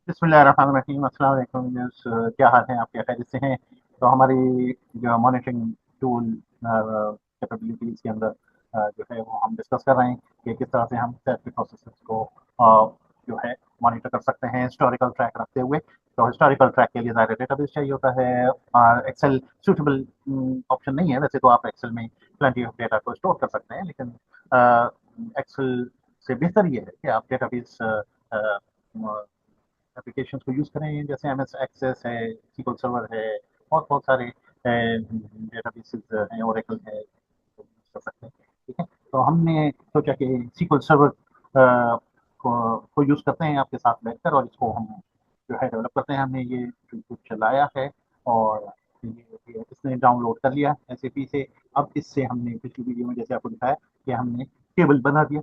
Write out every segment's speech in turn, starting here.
बिस्मिल्लाहिर्रहमानिर्रहीम। अस्सलाम वालेकुम व्यूअर्स, क्या हाल है आपके? खैरियत से हैं? तो हमारी जो मॉनिटरिंग टूल कैपेबिलिटीज़ के अंदर जो है वो हम डिस्कस कर रहे हैं कि किस तरह से हम सेट के प्रोसेसेस को जो है मॉनिटर कर सकते हैं हिस्टोरिकल ट्रैक रखते हुए। तो हिस्टोरिकल ट्रैक के लिए ज़ाहिर है डेटाबेस चाहिए होता है। एक्सेल सूटेबल ऑप्शन नहीं है। वैसे तो आप एक्सेल में प्लेंटी ऑफ डेटा को स्टोर कर सकते हैं, लेकिन एक्सेल से बेहतर ये है कि आप डेटाबेस एप्लीकेशन को यूज़ करें, जैसे एम एस एक्सेस है, SQL सर्वर है और बहुत सारे डेटाबेसेस हैं, ओरेकल है, तो यूज़ कर सकते हैं। ठीक है, तो हमने सोचा कि SQL सर्वर को यूज़ करते हैं आपके साथ बैठकर, और इसको हम जो है डेवलप करते हैं। हमने ये कुछ चलाया है और ये इसने डाउनलोड कर लिया SAP से। अब इससे हमने पिछली वीडियो में जैसे आपको दिखाया कि हमने टेबल बना दिया।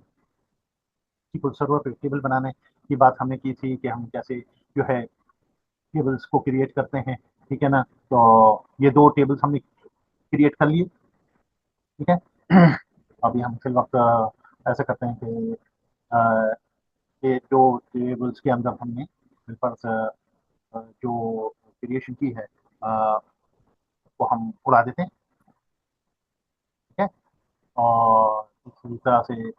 SQL सर्वर पे टेबल बनाने की बात हमने की थी कि हम कैसे जो है टेबल्स को क्रिएट करते हैं। ठीक है ना? तो ये दो टेबल्स हमने क्रिएट कर लिए। ठीक है। अभी हम फिल वक्त ऐसा करते हैं कि अ, ये दो टेबल्स के अंदर हमने पास जो क्रिएशन की है वो हम उड़ा देते हैं। ठीक है, और इसी तरह से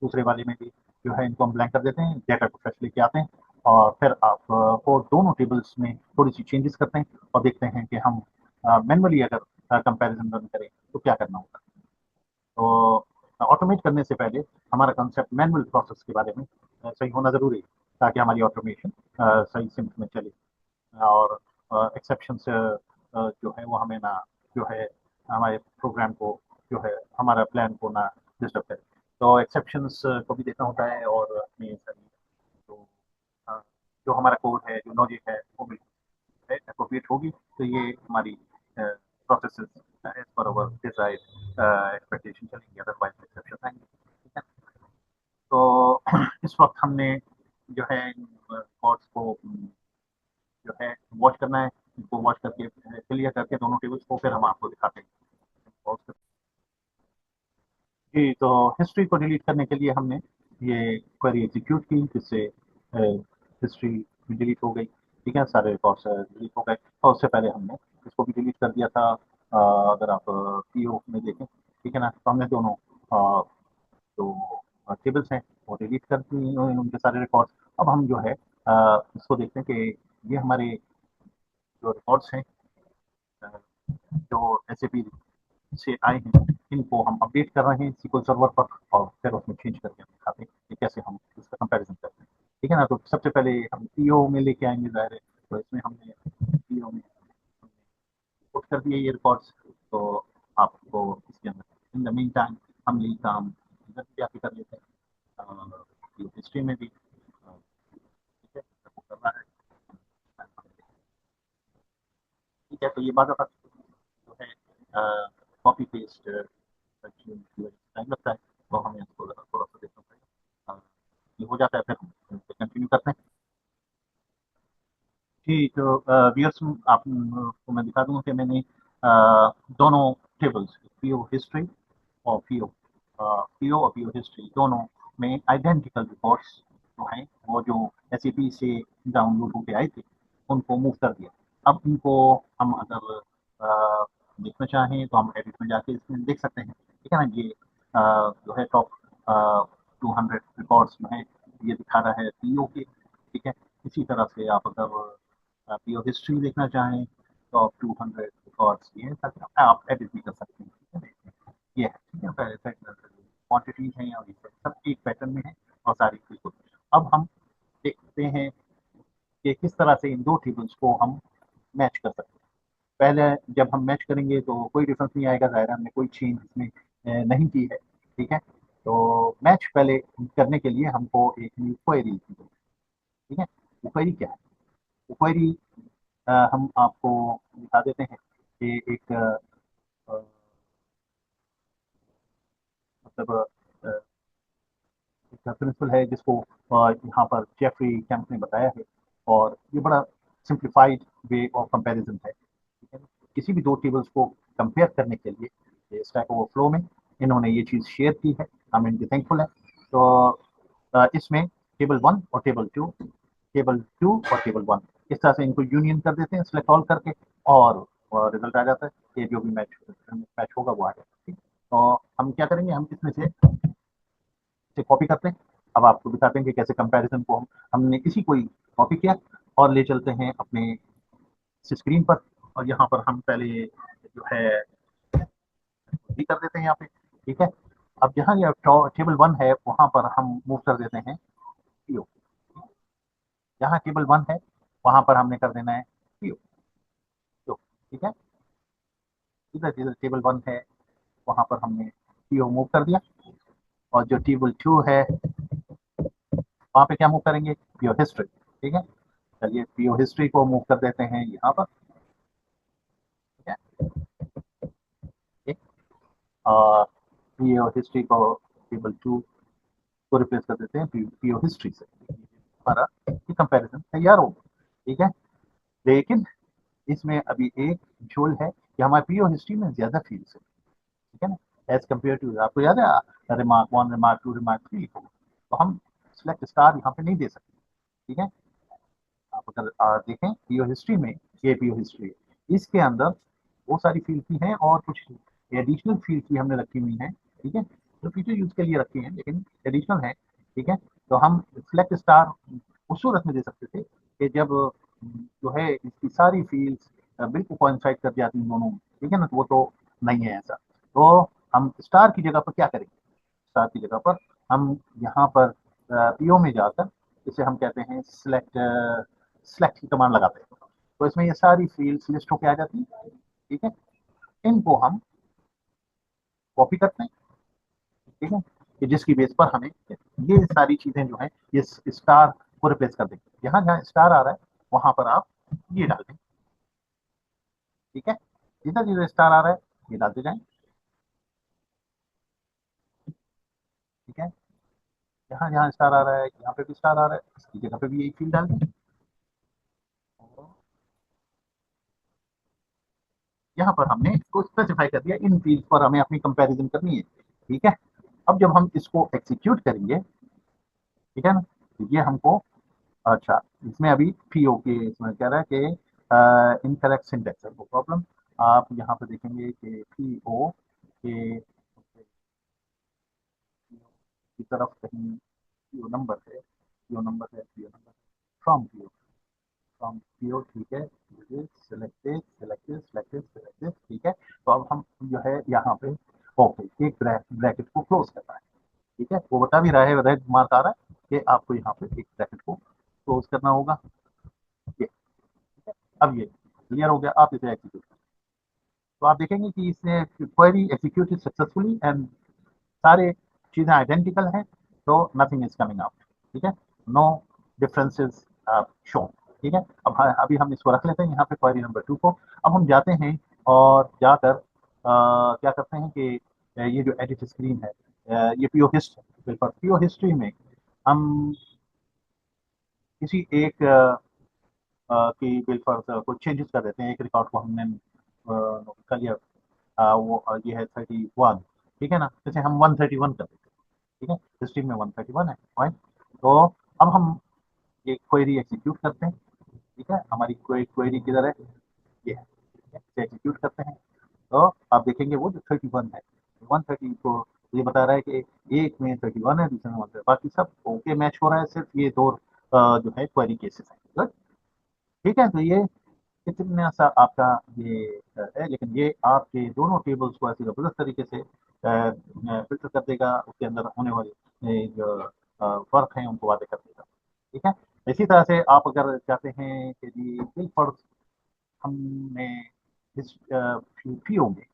दूसरे वाले में भी जो है इनको हम ब्लैंक कर देते हैं, डेटा को फ्रेश लेके आते हैं, और फिर आप को दोनों टेबल्स में थोड़ी सी चेंजेस करते हैं और देखते हैं कि हम मैनुअली अगर कंपैरिजन रन करें तो क्या करना होगा। तो ऑटोमेट करने से पहले हमारा कंसेप्ट मैनुअल प्रोसेस के बारे में सही होना ज़रूरी है, ताकि हमारी ऑटोमेशन सही सिंक में चले, और एक्सेप्शन जो है वो हमें ना जो है हमारे प्रोग्राम को जो है हमारा प्लान को ना डिस्टर्ब करे। तो एक्सेप्शंस को भी देखना होता है, और अपनी सारी जो अ, जो हमारा कोड है, जो लॉजिक है, वो बिल्कुल एप्रोप्रिएट होगी, तो ये हमारी प्रोसेस एज पर अवर डिजायर्ड एक्सपेक्टेशन चलेंगी, अदरवाइज एक्सेप्शन आएंगे। ठीक है, तो इस वक्त हमने जो है कोड्स को जो है वॉच करना है। इनको वॉच करके क्लियर करके दोनों टेबल्स को फिर हम आपको दिखाते हैं। जी, तो हिस्ट्री को डिलीट करने के लिए हमने ये क्वेरी एग्जीक्यूट की, जिससे हिस्ट्री भी डिलीट हो गई। ठीक है, सारे रिकॉर्ड्स डिलीट हो गए, और उससे पहले हमने इसको भी डिलीट कर दिया था। अगर आप पीओ में देखें, ठीक है ना, तो हमने दोनों जो टेबल्स हैं वो डिलीट कर दी, उनके सारे रिकॉर्ड्स। अब हम जो है इसको देखते हैं कि ये हमारे जो रिकॉर्ड्स हैं जो एस से आए हैं, इनको हम अपडेट कर रहे हैं SQL सर्वर पर, और फिर उसमें चेंज करके हम दिखाते हैं कि कैसे हम इसका कंपैरिजन करते हैं। ठीक है ना? तो सबसे पहले हम पीओ में लेके आएंगे, ज़ाहिर है, तो इसमें हमने पीओ में पुट कर दिए ये रिकॉर्ड्स। तो आपको इसके अंदर इन द मीन टाइम हम यही काम इधर भी जाके कर लेते हैं, हिस्ट्री में भी। ठीक है, तो वो कर रहा है। ठीक है, तो ये बाद जो है कॉपी पेस्ट टाइम लगता है, तो हमें इसको थोड़ा सा देखना पड़ेगा। ये हो जाता है, फिर हम कंटिन्यू करते हैं। जी, तो व्यूअर्स, आप को मैं दिखा दूँ कि मैंने दोनों टेबल्स, पीओ हिस्ट्री और पीओ और पीओ हिस्ट्री दोनों में आइडेंटिकल रिकॉर्ड्स जो हैं, वो जो एसएपी से डाउनलोड होके आए थे, उनको मूव कर दिया। अब इनको हम अगर देखना चाहें तो हम एडिट में जाके इसमें देख सकते हैं। ठीक है ना? ये जो है टॉप 200 रिकॉर्ड्स जो हैं, ये दिखा रहा है पीओ के। ठीक है, इसी तरह से आप अगर पीओ हिस्ट्री देखना चाहें तो आप 200 रिकॉर्ड्स ये हैं, ताकि आप एडिट भी कर सकते हैं। ठीक है, ये है। ठीक है, क्वांटिटीज हैं और ये सब एक पैटर्न में है, और सारी बिल्कुल। अब हम देखते हैं कि किस तरह से इन दो टेबल्स को हम मैच कर सकते हैं। पहले जब हम मैच करेंगे तो कोई डिफरेंस नहीं आएगा, ज़ाहिर है, हमने कोई चेंज इसमें नहीं की है। ठीक है, तो मैच पहले करने के लिए हमको एक न्यू क्वेरी लिखनी पड़ेगी। ठीक है, वो क्वेरी क्या है? वो क्वेरी हम आपको दिखा देते हैं कि एक मतलब एक प्रिंसिपल है जिसको यहाँ पर जेफरी कैंप ने बताया है, और ये बड़ा सिंप्लीफाइड वे ऑफ कंपैरिजन है। ठीक है, किसी भी दो टेबल्स को कंपेयर करने के लिए स्टैक ओवरफ्लो में इन्होंने ये चीज़ शेयर की है, हम इनके थैंकफुल हैं। तो इसमें टेबल वन और टेबल टू टेबल 2 और टेबल 1, इस तरह से इनको यूनियन कर देते हैं सिलेक्ट ऑल करके, और रिजल्ट आ जाता है। ये जो भी मैच मैच होगा वो आ जाएगा। ठीक, तो हम क्या करेंगे, हम इसमें से कॉपी करते हैं। अब आपको दिखाते हैं कि कैसे कंपैरिजन को हमने इसी को ही कॉपी किया और ले चलते हैं अपने स्क्रीन पर, और यहाँ पर हम पहले जो है भी कर देते हैं यहाँ पे। ठीक है, अब जहाँ ये टेबल 1 है वहां पर हम मूव कर देते हैं पीओ। जहाँ टेबल 1 है वहां पर हमने कर देना है पीओ। ठीक है, इधर जिधर टेबल 1 है वहां पर हमने पीओ मूव कर दिया, और जो टेबल 2 है वहां पे क्या मूव करेंगे, पीओ हिस्ट्री। ठीक है, चलिए पीओ हिस्ट्री को मूव कर देते हैं यहाँ पर। ठीक है, ठीक, और पीओ हिस्ट्री को टेबल 2 को रिप्लेस कर देते हैं पीओ हिस्ट्री से। हमारा कंपैरिजन तैयार हो गया। ठीक है, लेकिन इसमें अभी एक झोल है कि हमारे पीओ हिस्ट्री में ज्यादा फील्ड्स है। ठीक है ना, एज कम्पेयर टू, आपको याद है रिमार्क 1, रिमार्क 2, रिमार्क 3, तो हम सिलेक्ट स्टार यहाँ पे नहीं दे सकते। ठीक है, आप अगर देखें पीओ हिस्ट्री में, ये पीओ हिस्ट्री है, इसके अंदर वो सारी फील्ड की हैं और कुछ एडिशनल फील्ड की हमने रखी हुई हैं। ठीक है, जो फ्यूचर यूज के लिए रखी हैं लेकिन एडिशनल है। ठीक है, तो हम सिलेक्ट स्टार उस सूरत में दे सकते थे कि जब जो है इसकी सारी फील्ड्स बिल्कुल कोइंसाइड कर जाती हैं दोनों। ठीक है ना, तो वो तो नहीं है ऐसा। तो हम स्टार की जगह पर क्या करेंगे, स्टार की जगह पर हम यहाँ पर पीओ में जाकर इसे हम कहते हैं सिलेक्ट, सिलेक्ट की कमांड लगाते हैं, तो इसमें ये सारी फील्ड्स लिस्ट होके आ जाती है। ठीक है, इनको हम कॉपी करते हैं। ठीक है, कि जिसकी बेस पर हमें ये सारी चीजें जो है ये स्टार को रिप्लेस कर देंगे। जहां जहां स्टार आ रहा है वहां पर आप ये डाल दें। ठीक है, जिधर जिधर स्टार आ रहा है ये डालते जाएं। ठीक है, जहां जहां स्टार आ रहा है यहाँ पे भी स्टार आ रहा है, इसकी जगह पे भी यही फील्ड डाल दें। यहाँ पर हमने इसको स्पेसिफाई कर दिया, इन फील्ड पर हमें अपनी कंपैरिजन करनी है। ठीक है, अब जब हम इसको एग्जीक्यूट करेंगे, ठीक है ना, तो ये हमको, अच्छा इसमें अभी पीओ के इसमें कह रहा है कि इनकरेक्ट सिंटेक्स है, वो प्रॉब्लम। आप यहाँ पे देखेंगे कि पीओ के की तरफ कहीं पीओ नंबर है, पीओ नंबर है, PO number from PO, from PO. ठीक है, सिलेक्टेड सिलेक्टेड सिलेक्टेड सिलेक्टेड। ठीक है, तो अब हम जो है यहाँ पे ओके एक ब्रैकेट को क्लोज करना है। ठीक है, वो बता भी रहा है, रेड मार्क आ रहा है कि आपको यहाँ पे एक ब्रैकेट को क्लोज करना होगा। ये ठीक है, अब ये क्लियर हो गया, आप इसे एग्जीक्यूट करें तो आप देखेंगे कि इसने क्वेरी एग्जीक्यूटेड सक्सेसफुली एंड सारे चीजें आइडेंटिकल हैं, तो नथिंग इज कमिंग आउट। ठीक है, नो डिफरेंसेस शो। ठीक है, अब अभी हम इसको रख लेते हैं यहाँ पे क्वेरी नंबर 2 को। अब हम जाते हैं और जाकर क्या करते हैं कि ये जो एडिट स्क्रीन है, ये पीओ हिस्ट्री, पीओ हिस्ट्री में हम किसी एक की बिल पर कुछ चेंजेस कर देते हैं। एक रिकॉर्ड को हमने कर लिया, वो ये है 31। ठीक है ना, जैसे हम 131 कर देते हैं। ठीक है, हिस्ट्री में 131 है पॉइंट। तो अब हम एक क्वेरी एग्जीक्यूट करते हैं। ठीक है, हमारी क्वेरी किधर है, ये है। ठीक है, इसे एग्जीक्यूट करते हैं तो आप देखेंगे वो जो 31 है, 130 को ये बता रहा है कि एक में 31 है, दूसरे में 1, बाकी सब ओके मैच हो रहा है, सिर्फ ये दो जो है क्वेरी केसेस है। गुड, ठीक है, तो ये इतना सा आपका ये है, लेकिन ये आपके दोनों टेबल्स को ऐसे जबरदस्त तरीके से फिल्टर कर देगा, उसके अंदर होने वाले जो फर्क हैं उनको वादे कर देगा। ठीक है, इसी तरह से आप अगर चाहते हैं कि जी बिल फर्क हमने इस पीओ में,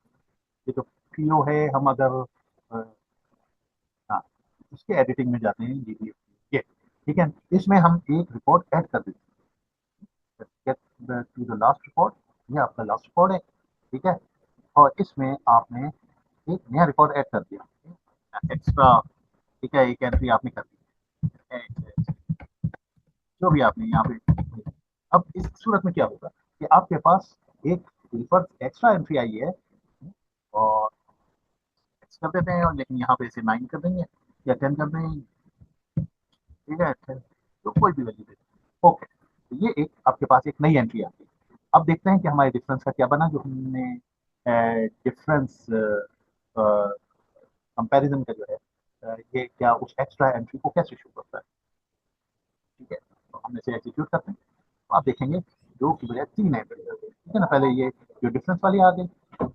ये जो पीओ है हम अगर हाँ उसके एडिटिंग में जाते हैं, ये ठीक है, इसमें हम एक रिपोर्ट ऐड कर देते हैं, get to the last report, ये आपका लास्ट रिपोर्ट है। ठीक है, और इसमें आपने एक नया रिकॉर्ड ऐड कर दिया एक्स्ट्रा। ठीक है, एक एंट्री आपने कर दी, जो भी आपने यहाँ पे। अब इस सूरत में क्या होगा कि आपके पास एक ऊपर एक्स्ट्रा एंट्री आई है, और X कर देते हैं, और लेकिन यहाँ पे इसे 9 कर देंगे या 10 कर देंगे। ठीक है, 10, तो कोई भी वैल्यू दे दें। ओके, तो ये एक आपके पास एक नई एंट्री आती है। अब देखते हैं कि हमारे डिफरेंस का क्या बना, जो हमने डिफरेंस कंपैरिजन का जो है ये क्या उस एक्स्ट्रा एंट्री को कैसे शो करता है। ठीक है, तो हम इसे एग्जीक्यूट करते हैं, तो आप देखेंगे जो की बजाय 3 एंट्री आ गई। ठीक है ना, पहले ये जो डिफरेंस वाली आ गई,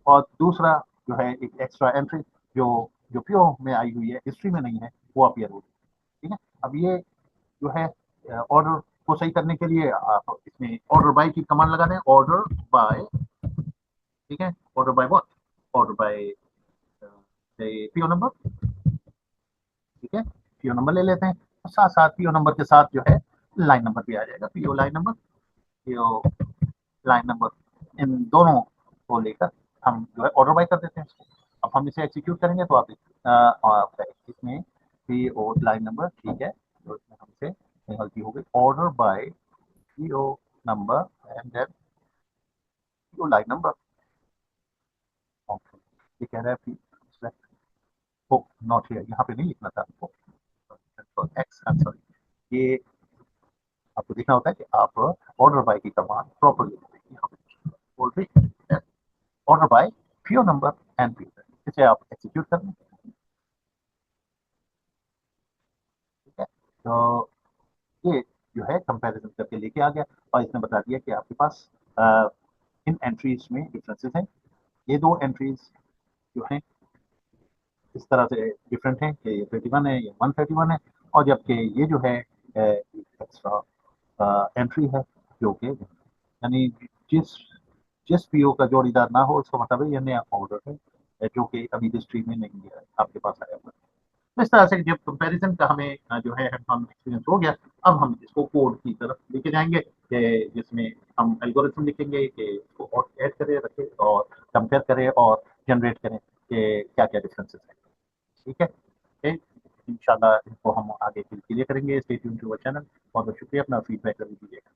और दूसरा जो है एक एक्स्ट्रा एंट्री जो जो पीओ में आई हुई है, हिस्ट्री में नहीं है, वो अपीयर हो गई। ठीक है, अब ये जो है ऑर्डर को सही करने के लिए आप इसमें ऑर्डर बाय की कमांड लगा दें, ऑर्डर बाय। ठीक है, order by what, order by PO number. ठीक है, पीओ नंबर ले लेते हैं, और साथ साथ पीओ नंबर के साथ जो है लाइन नंबर भी आ जाएगा, PO line number, PO line number, इन दोनों को लेकर हम जो है ऑर्डर बाय कर देते हैं। अब हम इसे एग्जीक्यूट करेंगे तो आप इसमें पीओ लाइन नंबर, ठीक है, तो इसमें हमसे गलती हो गई, order by PO number and then PO line number. ये कह रहा है कि ओ नॉट हियर, यहाँ पे नहीं लिखना था आपको, control x, I am sorry. ये आपको देखना होता है कि आप ऑर्डर बाय की कमांड प्रॉपरली यहाँ पे बोल रही order by PO number and PO, इसे आप एग्जीक्यूट कर लें। ठीक है, तो ये जो है कंपैरिजन करके लेके आ गया, और इसने बता दिया कि आपके पास अ, इन एंट्रीज में डिफरेंसेस हैं। ये दो एंट्रीज जो हैं इस तरह से डिफरेंट हैं कि ये 31 है, ये 131 है, और जबकि ये जो है एक्स्ट्रा एंट्री है जो कि यानी जिस जिस पीओ का जोड़ीदार ना हो, उसका मतलब है ये नया ऑर्डर है जो कि अभी हिस्ट्री में नहीं है, आपके पास आया हुआ है। तो इस तरह से जब कंपैरिजन का हमें जो है हम एक्सपीरियंस हो गया, अब हम इसको कोड की तरफ लेके जाएंगे कि जिसमें हम एल्गोरिथम लिखेंगे कि इसको और ऐड करें, रखें और कंपेयर करें और जनरेट करें कि क्या क्या डिफरेंसेस हैं। ठीक है, इंशाल्लाह इनको हम आगे क्लियर करेंगे। Stay tune to our channel. बहुत बहुत शुक्रिया, अपना फीडबैक जरूर दीजिएगा।